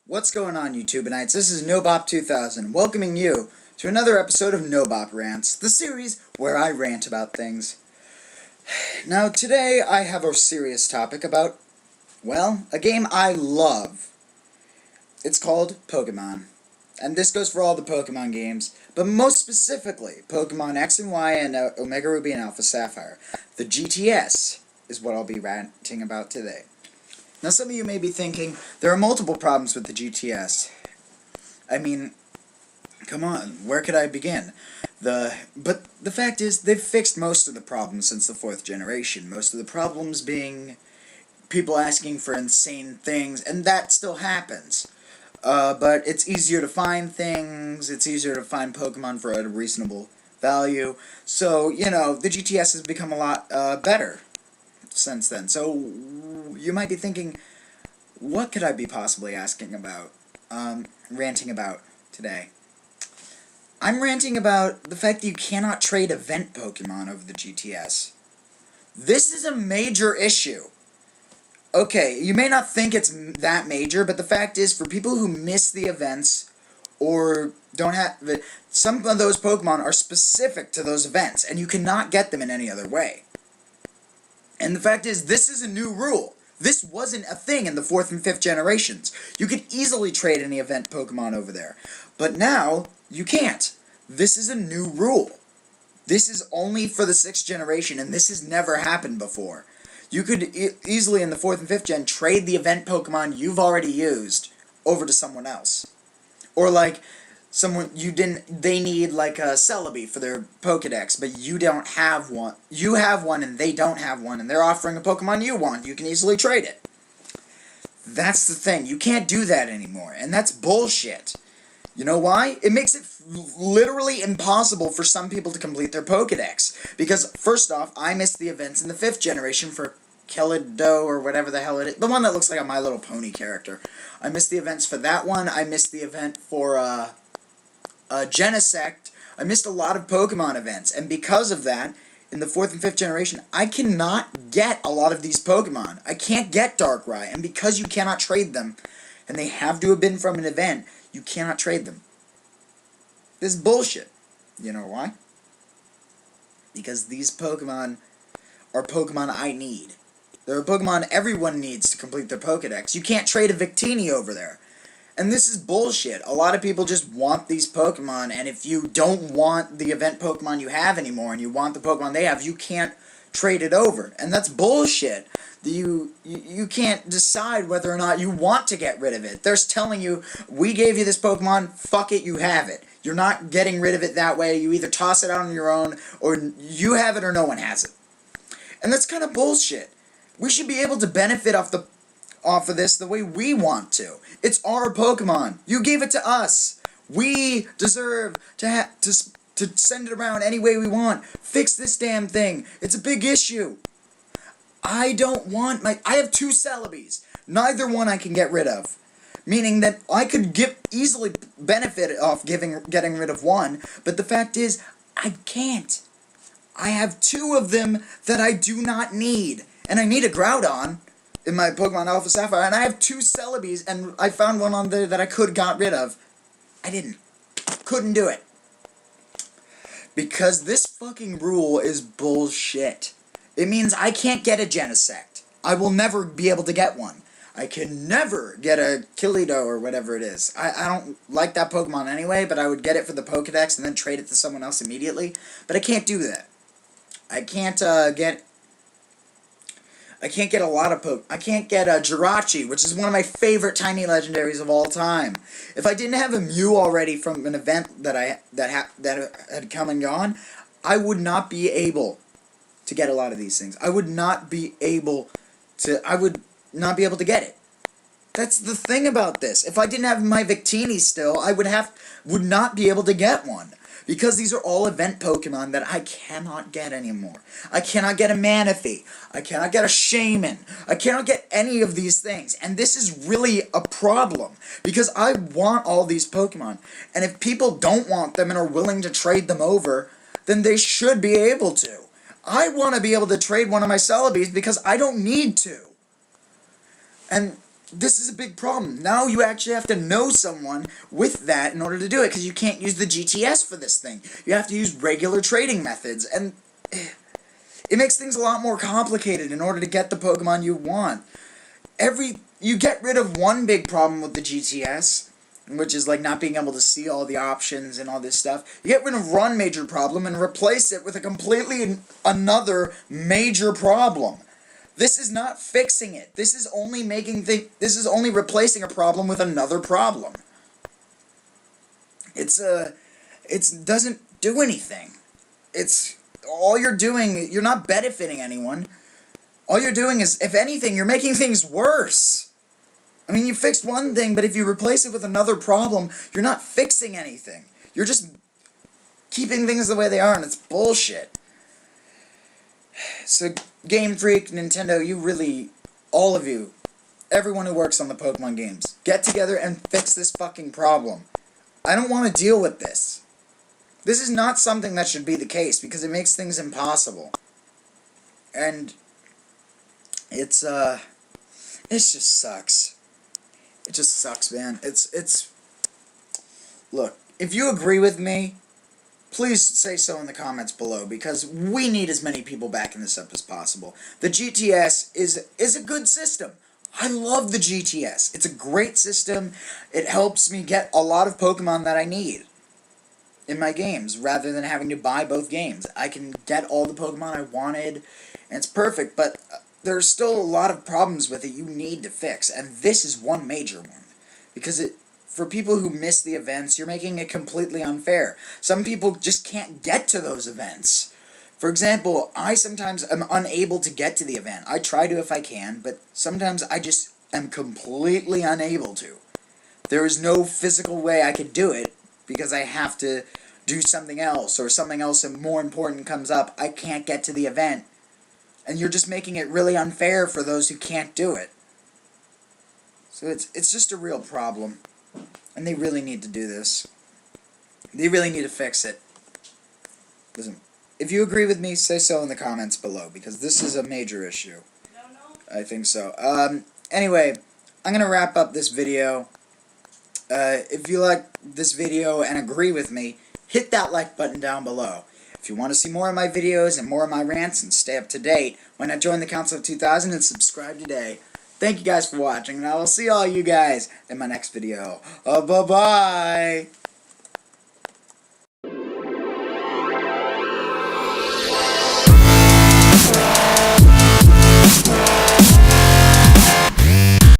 What's going on, YouTubeites? This is NoBop 2000, welcoming you to another episode of NoBop Rants, the series where I rant about things. Now, today I have a serious topic about, well, a game I love. It's called Pokemon. And this goes for all the Pokemon games, but most specifically, Pokemon X and Y and Omega Ruby and Alpha Sapphire. The GTS is what I'll be ranting about today. Now, some of you may be thinking, there are multiple problems with the GTS. I mean, come on, where could I begin? But the fact is, they've fixed most of the problems since the 4th generation. Most of the problems being people asking for insane things, and that still happens. But it's easier to find things, it's easier to find Pokemon for a reasonable value. So, you know, the GTS has become a lot better since then. So you might be thinking, what could I be possibly asking about, ranting about today? I'm ranting about the fact that you cannot trade event Pokemon over the GTS. This is a major issue. Okay, you may not think it's that major, but the fact is, for people who miss the events, or don't have... some of those Pokemon are specific to those events, and you cannot get them in any other way. And the fact is, this is a new rule. This wasn't a thing in the 4th and 5th generations. You could easily trade any event Pokemon over there. But now, you can't. This is a new rule. This is only for the 6th generation, and this has never happened before. You could easily, in the 4th and 5th gen, trade the event Pokemon you've already used over to someone else. Or like, someone they need like a Celebi for their Pokedex, but you don't have one. You have one and they don't have one, and they're offering a Pokemon you want. You can easily trade it. That's the thing. You can't do that anymore, and that's bullshit. You know why? It makes it literally impossible for some people to complete their Pokedex. Because, first off, I missed the events in the 5th generation for Kelido, or whatever the hell it is. The one that looks like a My Little Pony character. I missed the events for that one. I missed the event for, Genesect. I missed a lot of Pokemon events. And because of that, in the 4th and 5th generation, I cannot get a lot of these Pokemon. I can't get Darkrai. And because you cannot trade them, and they have to have been from an event, you cannot trade them. This is bullshit. You know why? Because these Pokemon are Pokemon I need. They're a Pokemon everyone needs to complete their Pokedex. You can't trade a Victini over there. And this is bullshit. A lot of people just want these Pokemon, and if you don't want the event Pokemon you have anymore, and you want the Pokemon they have, you can't trade it over. And that's bullshit. You can't decide whether or not you want to get rid of it. They're telling you, we gave you this Pokemon, fuck it, you have it. You're not getting rid of it that way. You either toss it out on your own, or you have it or no one has it. And that's kind of bullshit. We should be able to benefit off of this the way we want to. It's our Pokemon. You gave it to us. We deserve to send it around any way we want. Fix this damn thing. It's a big issue. I have 2 Celebis. Neither one I can get rid of. Meaning that I could easily benefit off getting rid of one, but the fact is, I can't. I have 2 of them that I do not need. And I need a Groudon in my Pokemon Alpha Sapphire, and I have 2 Celebis, and I found one on there that I could got rid of. I didn't. Couldn't do it. Because this fucking rule is bullshit. It means I can't get a Genesect. I will never be able to get one. I can never get a Kelido or whatever it is. I don't like that Pokemon anyway, but I would get it for the Pokedex and then trade it to someone else immediately. But I can't do that. I can't get a lot of I can't get a Jirachi, which is one of my favorite tiny legendaries of all time. If I didn't have a Mew already from an event that had come and gone, I would not be able to get a lot of these things. I would not be able to get it. That's the thing about this. If I didn't have my Victini still, I would not be able to get one. Because these are all event Pokemon that I cannot get anymore. I cannot get a Manaphy. I cannot get a Shaman. I cannot get any of these things. And this is really a problem. Because I want all these Pokemon. And if people don't want them and are willing to trade them over, then they should be able to. I want to be able to trade one of my Celebis because I don't need to. And this is a big problem. Now you actually have to know someone with that in order to do it, because you can't use the GTS for this thing. You have to use regular trading methods, and it makes things a lot more complicated in order to get the Pokemon you want. You get rid of one big problem with the GTS, which is like not being able to see all the options and all this stuff. You get rid of one major problem and replace it with a completely another major problem. This is not fixing it. This is only this is only replacing a problem with another problem. It doesn't do anything. All you're doing, you're not benefiting anyone. All you're doing is, if anything, you're making things worse. I mean, you fixed one thing, but if you replace it with another problem, you're not fixing anything. You're just keeping things the way they are, and it's bullshit. So, Game Freak, Nintendo, you really, all of you, everyone who works on the Pokemon games, get together and fix this fucking problem. I don't want to deal with this. This is not something that should be the case, because it makes things impossible. And it just sucks. It just sucks, man. Look, if you agree with me, please say so in the comments below, because we need as many people backing this up as possible. The GTS is a good system. I love the GTS. It's a great system. It helps me get a lot of Pokemon that I need in my games, rather than having to buy both games. I can get all the Pokemon I wanted, and it's perfect, but there's still a lot of problems with it you need to fix, and this is one major one. Because for people who miss the events, you're making it completely unfair. Some people just can't get to those events. For example, I sometimes am unable to get to the event. I try to if I can, but sometimes I just am completely unable to. There is no physical way I could do it, because I have to do something else, or something else more important comes up. I can't get to the event. And you're just making it really unfair for those who can't do it. So it's just a real problem. And they really need to do this. They really need to fix it. Listen, if you agree with me, say so in the comments below, because this is a major issue. I think so. Anyway, I'm going to wrap up this video. If you like this video and agree with me, hit that like button down below. If you want to see more of my videos and more of my rants and stay up to date, why not join the Council of 2000 and subscribe today. Thank you guys for watching, and I will see all you guys in my next video. Bye-bye!